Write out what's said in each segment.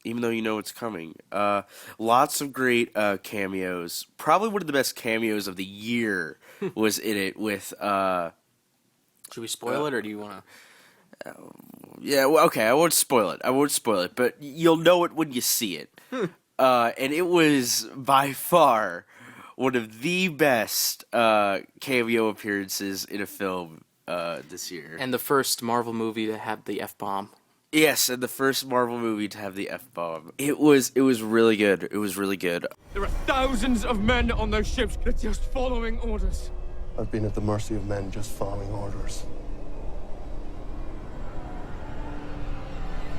even though you know it's coming. Lots of great cameos. Probably one of the best cameos of the year was in it with. Should we spoil it, or do you want to? Yeah, well, okay, I won't spoil it. I won't spoil it, but you'll know it when you see it. And it was by far one of the best cameo appearances in a film this year. And the first Marvel movie to have the F-bomb. Yes, and the first Marvel movie to have the F-bomb. It was really good. It was really good. There are thousands of men on those ships that are just following orders. I've been at the mercy of men just following orders.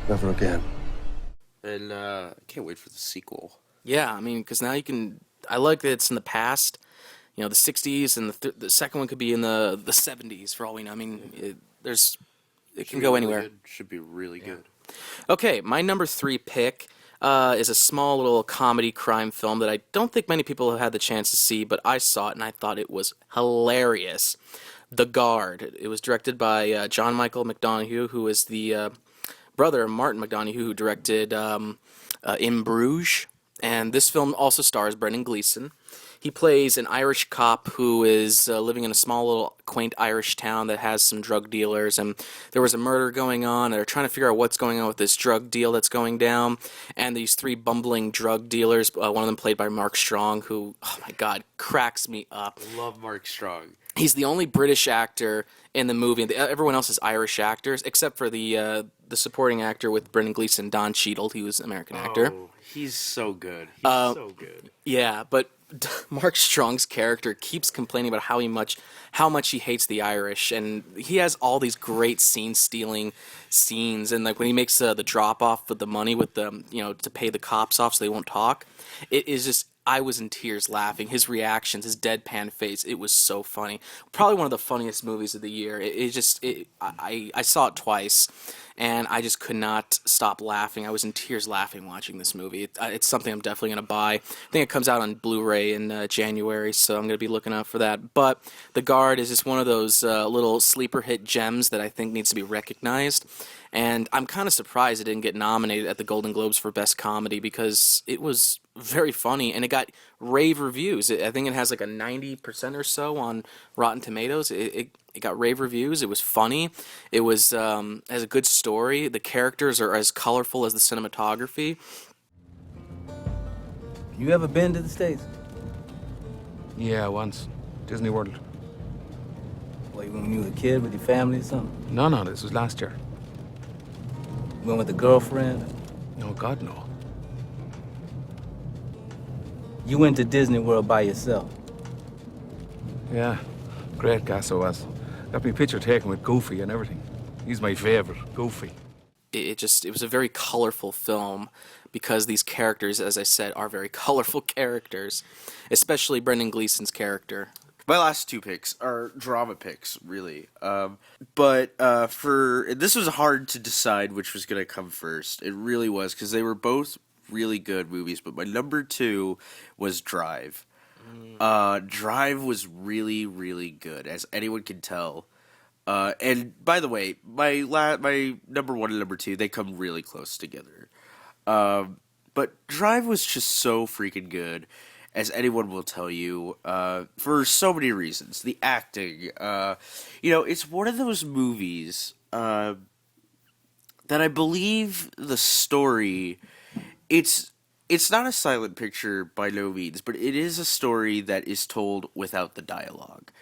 Never again. And I can't wait for the sequel. Yeah, I mean, because now you can. I like that it's in the past. You know, the '60s, and the second one could be in the '70s for all we know. I mean, it can go anywhere. Good. Should be really good. Okay, my number 3 pick is a small little comedy crime film that I don't think many people have had the chance to see, but I saw it and I thought it was hilarious. The Guard. It was directed by John Michael McDonough, who is the brother of Martin McDonough, who directed In Bruges. And this film also stars Brendan Gleeson. He plays an Irish cop who is living in a small little quaint Irish town that has some drug dealers, and there was a murder going on, and they're trying to figure out what's going on with this drug deal that's going down, and these 3 bumbling drug dealers, one of them played by Mark Strong, who, oh my god, cracks me up. Love Mark Strong. He's the only British actor in the movie. Everyone else is Irish actors, except for the supporting actor with Brendan Gleeson, Don Cheadle. He was an American actor. Oh, he's so good. He's so good. Yeah, but Mark Strong's character keeps complaining about how much he hates the Irish, and he has all these great scene-stealing scenes, and like when he makes the drop-off of the money with the, to pay the cops off so they won't talk, it is just, I was in tears laughing. His reactions, his deadpan face, it was so funny. Probably one of the funniest movies of the year. I saw it twice, and I just could not stop laughing. I was in tears laughing watching this movie. It's something I'm definitely going to buy. I think it comes out on Blu-ray in January, so I'm going to be looking out for that. But The Guard is just one of those little sleeper hit gems that I think needs to be recognized. And I'm kind of surprised it didn't get nominated at the Golden Globes for Best Comedy, because it was very funny, and it got rave reviews. I think it has like a 90% or so on Rotten Tomatoes. It got rave reviews. It was funny. It was has a good story. The characters are as colorful as the cinematography. You ever been to the States? Yeah, once. Disney World. Like when you were a kid with your family or something? No, this was last year. You went with a girlfriend? No, God, no. You went to Disney World by yourself? Yeah, great gas it was. Got me picture taken with Goofy and everything. He's my favorite, Goofy. It was a very colorful film, because these characters, as I said, are very colorful characters, especially Brendan Gleeson's character. My last 2 picks are drama picks, really. But this was hard to decide which was going to come first. It really was, because they were both really good movies. But my number 2 was Drive. Drive was really, really good, as anyone can tell. And by the way, my number 1 and number 2, they come really close together. But Drive was just so freaking good, as anyone will tell you, for so many reasons. The acting, it's one of those movies that I believe the story, it's not a silent picture by no means, but it is a story that is told without the dialogue.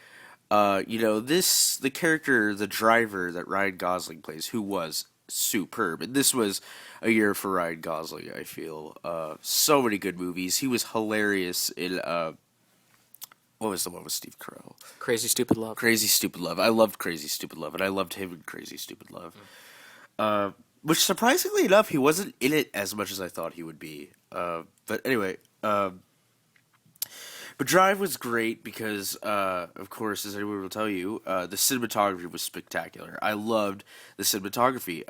The character, the driver that Ryan Gosling plays, who was superb, and this was a year for Ryan Gosling, I feel. So many good movies. He was hilarious in what was the one with Steve Carell? Crazy Stupid Love. Crazy Stupid Love. I loved Crazy Stupid Love, and I loved him in Crazy Stupid Love. Which, surprisingly enough, he wasn't in it as much as I thought he would be. But anyway, but Drive was great because, of course, as anyone will tell you, the cinematography was spectacular. I loved the cinematography.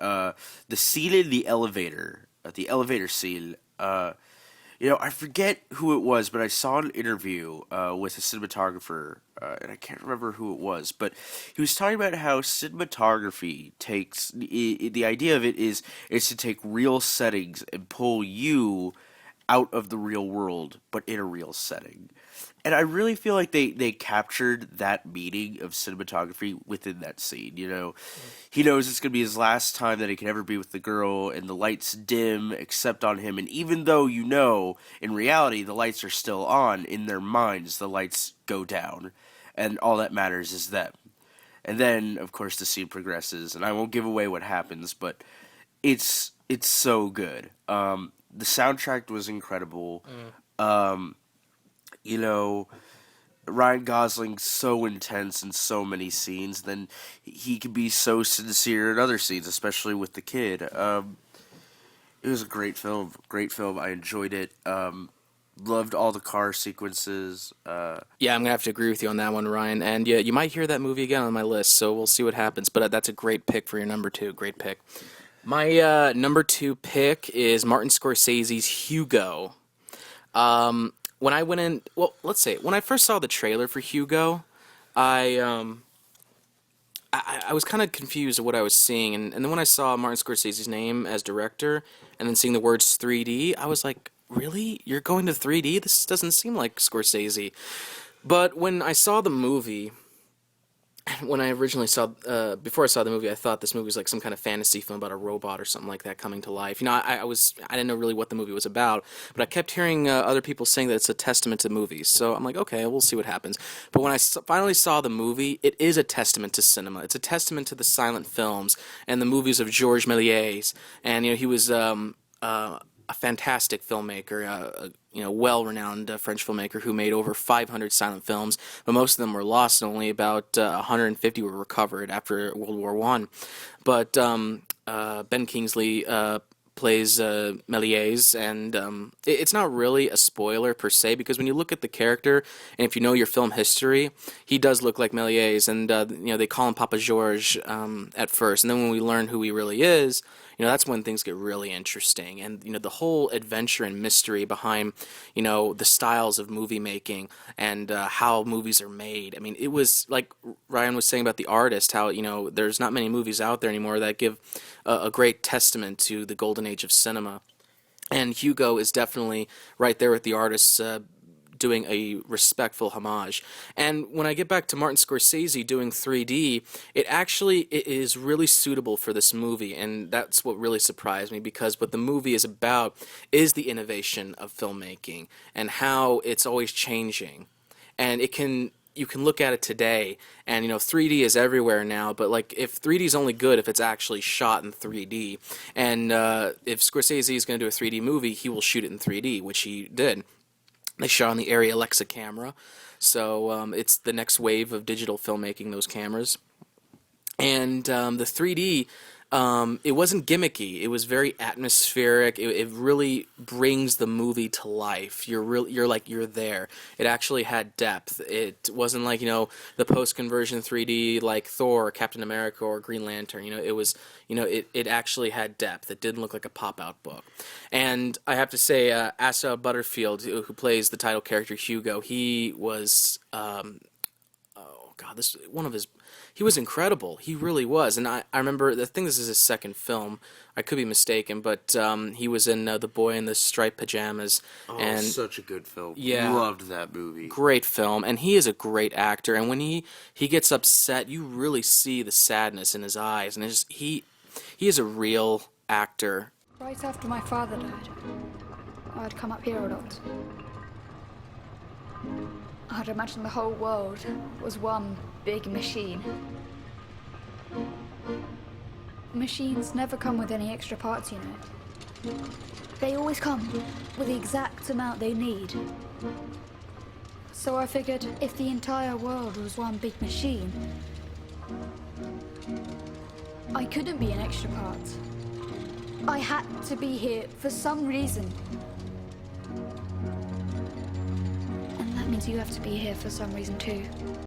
The scene in the elevator scene, I forget who it was, but I saw an interview with a cinematographer, and I can't remember who it was, but he was talking about how cinematography takes the idea of it is to take real settings and pull you out of the real world, but in a real setting. And I really feel like they captured that meaning of cinematography within that scene. He knows it's going to be his last time that he can ever be with the girl, and the lights dim except on him. And even though in reality, the lights are still on, in their minds, the lights go down. And all that matters is them. And then, of course, the scene progresses. And I won't give away what happens, but it's so good. The soundtrack was incredible. Ryan Gosling's so intense in so many scenes. Then he can be so sincere in other scenes, especially with the kid. It was a great film. Great film. I enjoyed it. Loved all the car sequences. Yeah, I'm gonna have to agree with you on that one, Ryan. And yeah, you might hear that movie again on my list, so we'll see what happens. But that's a great pick for your number 2. Great pick. My number 2 pick is Martin Scorsese's Hugo. When I went in, when I first saw the trailer for Hugo, I was kind of confused at what I was seeing, and then when I saw Martin Scorsese's name as director, and then seeing the words 3D, I was like, really? You're going to 3D? This doesn't seem like Scorsese. But when I saw the movie, when I originally saw, before I saw the movie, I thought this movie was like some kind of fantasy film about a robot or something like that coming to life. I didn't know really what the movie was about, but I kept hearing other people saying that it's a testament to movies. So I'm like, okay, we'll see what happens. But when I finally saw the movie, it is a testament to cinema. It's a testament to the silent films and the movies of Georges Méliès. And he was a fantastic filmmaker, well-renowned French filmmaker who made over 500 silent films, but most of them were lost, and only about 150 were recovered after World War I. But Ben Kingsley plays Méliès, and it's not really a spoiler per se, because when you look at the character, and if you know your film history, he does look like Méliès, and they call him Papa Georges at first, and then when we learn who he really is, that's when things get really interesting. And, the whole adventure and mystery behind, the styles of movie making and how movies are made. I mean, it was like Ryan was saying about the artist, how, there's not many movies out there anymore that give a great testament to the golden age of cinema. And Hugo is definitely right there with the artists, doing a respectful homage. And when I get back to Martin Scorsese doing 3D, it is really suitable for this movie, and that's what really surprised me, because what the movie is about is the innovation of filmmaking and how it's always changing. And you can look at it today, and 3D is everywhere now, but like, if 3D is only good if it's actually shot in 3D, and if Scorsese is going to do a 3D movie, he will shoot it in 3D, which he did. They shot on the Arri Alexa camera, so it's the next wave of digital filmmaking, those cameras. And the 3D, it wasn't gimmicky. It was very atmospheric. It really brings the movie to life. You're there. It actually had depth. It wasn't like the post-conversion 3D like Thor or Captain America or Green Lantern. It was it actually had depth. It didn't look like a pop-out book. And I have to say, Asa Butterfield, who plays the title character Hugo, he was he was incredible. He really was. And I remember, I think this is his second film. I could be mistaken, but he was in The Boy in the Striped Pajamas. And such a good film. Yeah. Loved that movie. Great film. And he is a great actor. And when he gets upset, you really see the sadness in his eyes. And he is a real actor. Right after my father died, I'd come up here a lot. I'd imagine the whole world was one big machine. Machines never come with any extra parts, They always come with the exact amount they need. So I figured if the entire world was one big machine, I couldn't be an extra part. I had to be here for some reason. And that means you have to be here for some reason too.